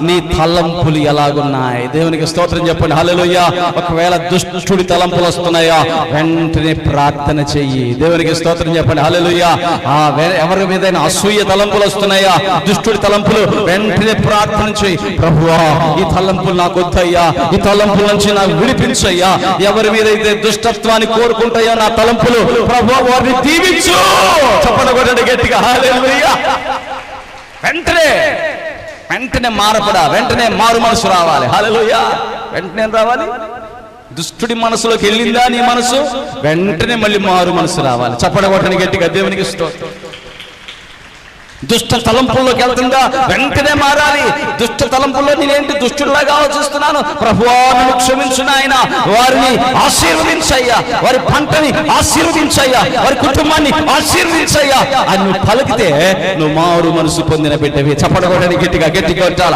నీ తలంపులు ఎలాగున్నాయి? దేవునికి స్తోత్రం చెప్పండి. హల్లెలూయా. ఒకవేళ దుష్టుడి తలంపులు వస్తున్నాయా, వెంటనే ప్రార్థన చెయ్యి. దేవునికి స్తోత్రం చెప్పండి. హల్లెలూయా. ఎవరి మీదైనా అసూయ తలంపులు వస్తున్నాయా, దుష్టుడి తలంపులు, వెంటనే ప్రార్థన చెయ్యి. ప్రభువా, ఈ తలంపులు నాకు వద్దయ్యా, ఈ తలంపుల నుంచి నాకు విడిపించయ్యా. ఎవరి మీద అయితే దుష్టత్వాన్ని కోరుకుంటాయో నా తలంపులు, ప్రభువా వారిని దీవించు. చెప్పండి గట్టిగా. హల్లెలూయా. వెంటనే మారపడా, వెంటనే మారు మనసు రావాలి. హల్లెలూయా. వెంటనే రావాలి. దుష్టుడి మనసులోకి వెళ్ళిందా నీ మనసు, వెంటనే మళ్ళీ మారు మనసు రావాలి. చప్పడగొట్టని గట్టిగా. దేవునికి స్తోత్రం. దుష్ట తలంపుల్లోకి వెళ్తుందా, వెంటనే మారాలి. దుష్ట తలంపుల్లో నేనేంటి దుష్టుడిలాగా ఆలోచిస్తున్నాను, ప్రభువా నన్ను క్షమించు నాయనా, వారిని ఆశీర్వదించయ్యా, వారి పంటని ఆశీర్వదించయ్యా, వారి కుటుంబాన్ని ఆశీర్వదించయ్యా అని నువ్వు పలికితే నువ్వు మారు మనసు పొందిన బిడ్డవి. చప్పడగొట్టని గట్టిగా కొట్టాల.